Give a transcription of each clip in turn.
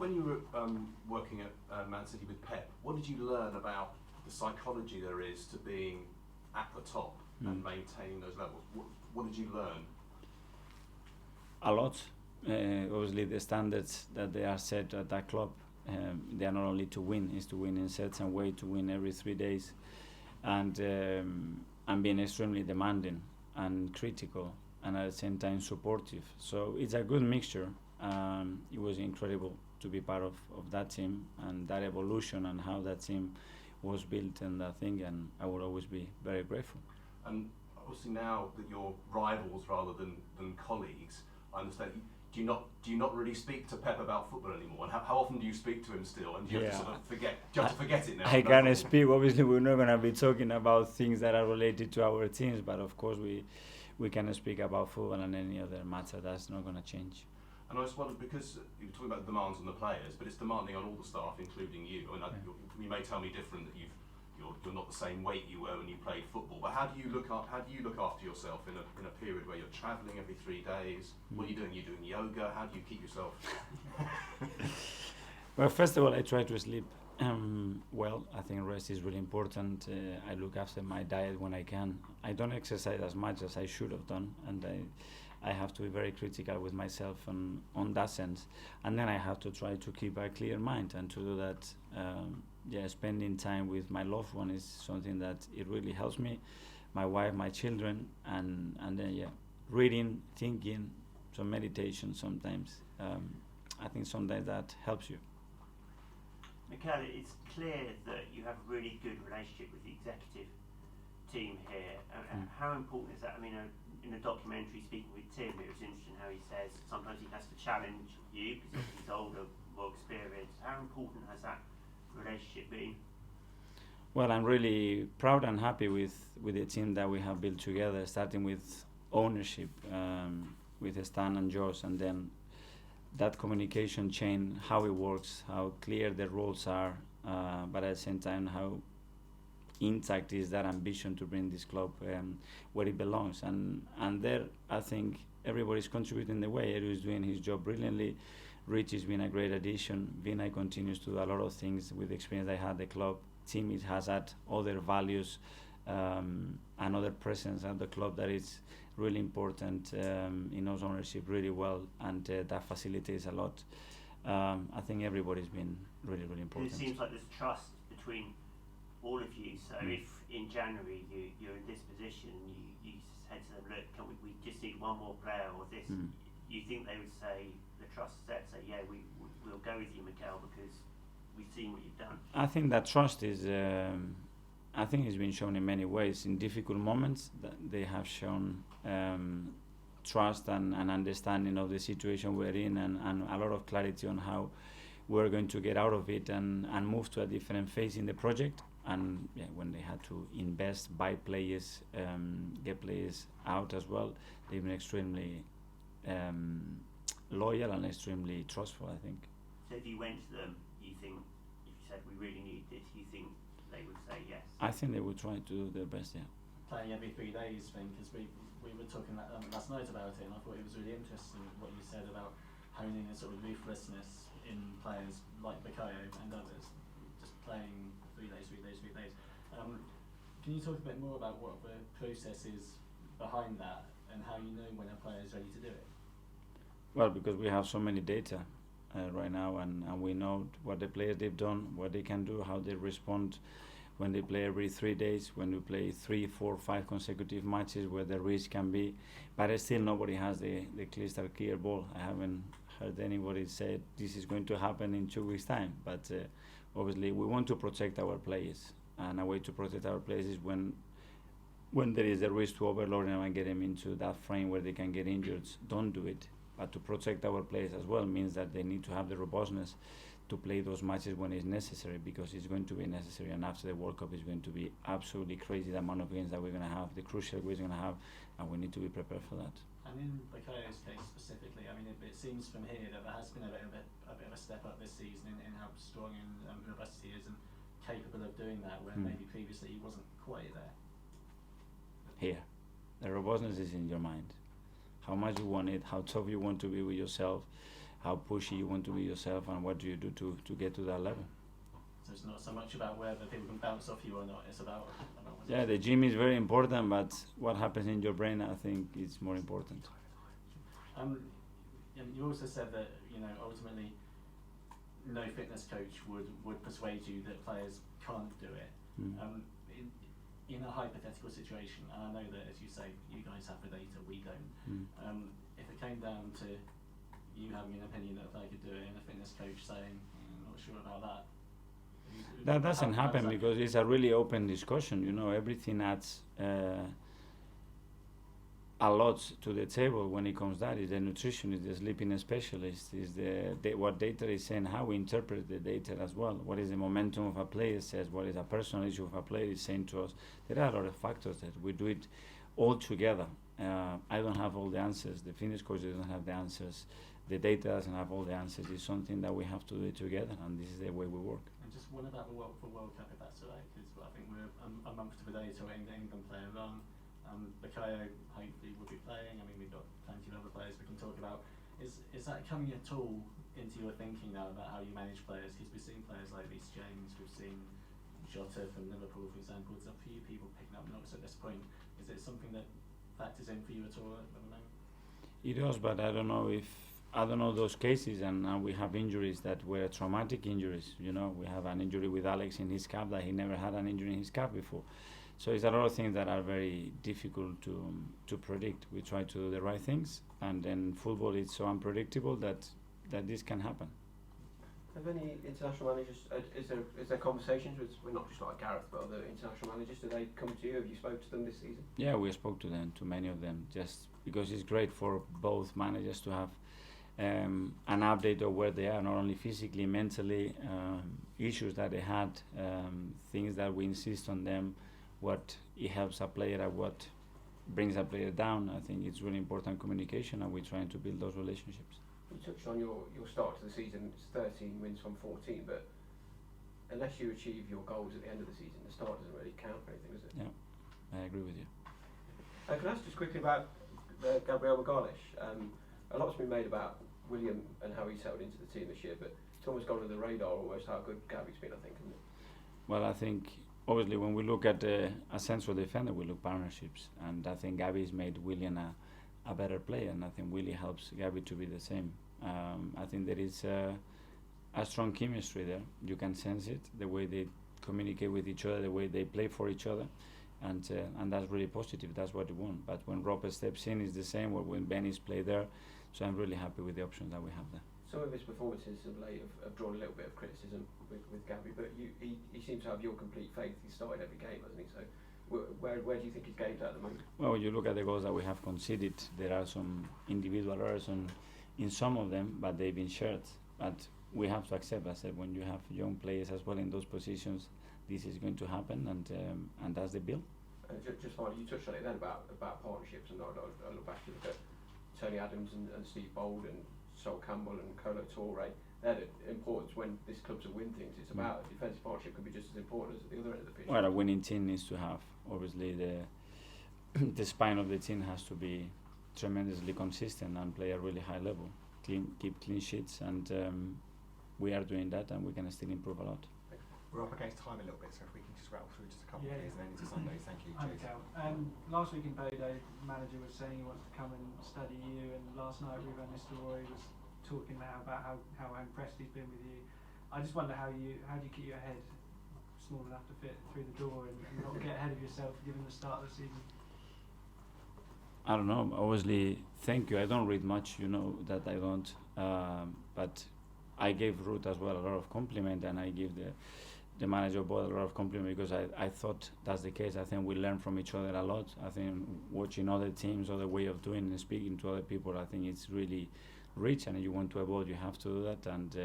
When you were working at Man City with Pep, what did you learn about the psychology there is to being at the top and maintaining those levels? What did you learn? A lot. Obviously, the standards that they are set at that club, they are not only to win, is to win in certain way, to win every 3 days, and being extremely demanding and critical, and at the same time supportive. So it's a good mixture. It was incredible to be part of that team and that evolution and how that team was built and that thing, and I will always be very grateful. And obviously now that you're rivals rather than colleagues, I understand. Do you not really speak to Pep about football anymore? And how often do you speak to him still? And do you have to sort of forget? Do you have to forget it now? I can't speak. Obviously, we're not going to be talking about things that are related to our teams, but of course we can speak about football and any other matter. That's not going to change. And I just wondered, because you were talking about the demands on the players, but it's demanding on all the staff, including you. I mean, you may tell me different that you're not the same weight you were when you played football. But how do you look after yourself in a period where you're travelling every 3 days? What are you doing? You're doing yoga. How do you keep yourself? Well, first of all, I try to sleep well. I think rest is really important. I look after my diet when I can. I don't exercise as much as I should have done, and I have to be very critical with myself on that sense. And then I have to try to keep a clear mind, and to do that, spending time with my loved one is something that it really helps me, my wife, my children, and then reading, thinking, some meditation sometimes. I think sometimes that helps you. Mikel, it's clear that you have a really good relationship with the executive team here. How important is that? I mean, in a documentary speaking with Tim, it was interesting how he says sometimes he has to challenge you because he's older, more experienced. How important has that relationship been? Well, I'm really proud and happy with the team that we have built together, starting with ownership, with Stan and Josh, and then that communication chain, how it works, how clear the roles are, but at the same time how intact is that ambition to bring this club where it belongs. And there, I think everybody's contributing the way. Edu is doing his job brilliantly. Rich has been a great addition. Vinay continues to do a lot of things with the experience I had at the club. Tim has had other values and other presence at the club that is really important. He knows ownership really well, and that facilitates a lot. I think everybody's been really, really important. It seems like there's trust between all of you. So if in January you're in this position, you said to them, look, we just need one more player or this, you think they would say, the trust is there to say, yeah, we'll go with you, Mikel, because we've seen what you've done? I think that trust is, I think it's been shown in many ways. In difficult moments, that they have shown trust and understanding of the situation we're in, and a lot of clarity on how we're going to get out of it and move to a different phase in the project. And when they had to invest, buy players, get players out as well, they've been extremely loyal and extremely trustful, I think. So if you went to them, you think, if you said we really need this, you think they would say yes? I think they would try to do their best, yeah. Playing every 3 days thing, because we were talking last night about it, and I thought it was really interesting what you said about honing a sort of ruthlessness in players like Bakayo and others, just playing 3 days. Can you talk a bit more about what the process is behind that and how you know when a player is ready to do it? Well, because we have so many data right now, and we know what the players they've done, what they can do, how they respond when they play every 3 days, when we play 3, 4, 5 consecutive matches where the risk can be, but still nobody has the clear ball. I haven't heard anybody say this is going to happen in 2 weeks' time, but obviously we want to protect our players, and a way to protect our players is when there is a risk to overload them and get them into that frame where they can get injured. Don't do it. But to protect our players as well means that they need to have the robustness to play those matches when it's necessary, because it's going to be necessary, and after the World Cup it's going to be absolutely crazy the amount of games that we're going to have, the crucial games we're going to have, and we need to be prepared for that. And in Bakayo's case specifically, I mean, it seems from here that there has been a bit of a step up this season in how strong and robust he is and capable of doing that, when maybe previously he wasn't quite there. Here, the robustness is in your mind. How much you want it, how tough you want to be with yourself, how pushy you want to be yourself, and what do you do to get to that level. So it's not so much about whether people can bounce off you or not, it's about Yeah, the gym is very important, but what happens in your brain, I think, is more important. And you also said that, you know, ultimately no fitness coach would persuade you that players can't do it. In a hypothetical situation, and I know that, as you say, you guys have the data, we don't. If it came down to you having an opinion that a player could do it, and a fitness coach saying, I'm not sure about that. That doesn't happen because it's a really open discussion. You know, everything adds a lot to the table when it comes to that. Is the nutritionist, the sleeping specialist, is what data is saying, how we interpret the data as well. What is the momentum of a player says, what is a personal issue of a player is saying to us. There are a lot of factors that we do it all together. I don't have all the answers. The fitness coach doesn't have the answers. The data doesn't have all the answers. It's something that we have to do it together, and this is the way we work. And just one about the World Cup, if that's all right, because I think we're a month to the day to England playing on. Bukayo hopefully will be playing. I mean, we've got plenty of other players we can talk about. Is that coming at all into your thinking now about how you manage players? Because we've seen players like Reece James, we've seen Jota from Liverpool, for example. There's a few people picking up knocks at this point. Is it something that factors in for you at all at the moment? It does, but I don't know those cases, and we have injuries that were traumatic injuries. You know, we have an injury with Alex in his calf that he never had an injury in his calf before. So it's a lot of things that are very difficult to predict. We try to do the right things, and then football is so unpredictable that this can happen. Have any international managers, is there conversations with, well, not just like Gareth, but other international managers, do they come to you? Have you spoke to them this season? Yeah, we spoke to them, to many of them, just because it's great for both managers to have an update of where they are, not only physically, mentally, issues that they had, things that we insist on them, what it helps a player and what brings a player down. I think it's really important communication, and we're trying to build those relationships. You touched on your start to the season, it's 13 wins from 14, but unless you achieve your goals at the end of the season, the start doesn't really count for anything, does it? Yeah, I agree with you. Can I ask just quickly about Gabriel Magalhaes? A lot's been made about William and how he settled into the team this year, but it's almost gone under the radar almost how good Gabi's been, I think, isn't it? Well, I think obviously when we look at a central defender, we look partnerships, and I think Gabi's made William a better player, and I think Willie helps Gabi to be the same. I think there is a strong chemistry there. You can sense it, the way they communicate with each other, the way they play for each other, and that's really positive. That's what we want. But when Robert steps in, it's the same. Or when Benny's play there, so I'm really happy with the options that we have there. Some of his performances of late have drawn a little bit of criticism with Gabi, but he seems to have your complete faith. He started every game, hasn't he? So where do you think his game's at the moment? Well, when you look at the goals that we have conceded, there are some individual errors in some of them, but they've been shared. But we have to accept, I said, when you have young players as well in those positions, this is going to happen, and that's the build. Just finally, you touched on it then about partnerships, and I look back to look at Tony Adams and Steve Bold and Sol Campbell and Kolo Touré. They're the importance when this club to win things. It's about a defensive partnership can be just as important as at the other end of the pitch. Well, a winning team needs to have, obviously, the spine of the team has to be tremendously consistent and play at a really high level. Keep clean sheets, and we are doing that, and we can still improve a lot. We're up against time a little bit, so if we can just rattle through just a couple of these and then into Sundays. Thank you. Hi, Mikel. Last week in Bodo, the manager was saying he wants to come and study you, and last night Ruben Nistelrooy was talking now about how impressed he's been with you. I just wonder how do you keep your head small enough to fit through the door and not get ahead of yourself given the start of the season? I don't know. Obviously, thank you. I don't read much, you know that I don't. But I gave Ruth as well a lot of compliment, and I give the manager board a lot of compliment because I thought that's the case. I think we learn from each other a lot. I think watching other teams, other way of doing and speaking to other people, I think it's really rich, and if you want to evolve, you have to do that, and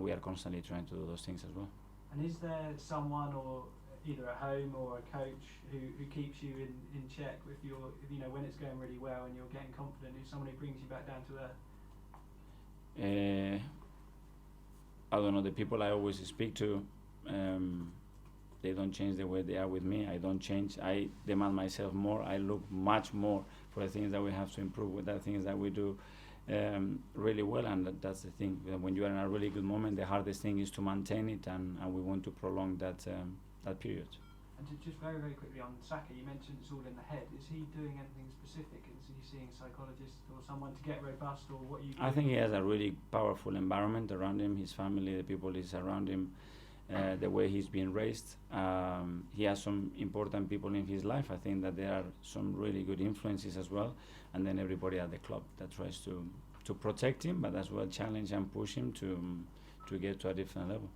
we are constantly trying to do those things as well. And is there someone, or either at home or a coach, who keeps you in check if when it's going really well and you're getting confident? Who's someone who brings you back down to earth? I don't know. The people I always speak to, they don't change the way they are with me. I don't change. I demand myself more. I look much more for the things that we have to improve, with the things that we do really well, and that's the thing. When you are in a really good moment, the hardest thing is to maintain it, and we want to prolong that period. And just very, very quickly on Saka, you mentioned it's all in the head. Is he doing anything specific? Is he seeing a psychologist or someone to get robust, or what you? I think he has a really powerful environment around him, his family, the people is around him, the way he's been raised. He has some important people in his life. I think that there are some really good influences as well, and then everybody at the club that tries to protect him, but as well challenge and push him to get to a different level.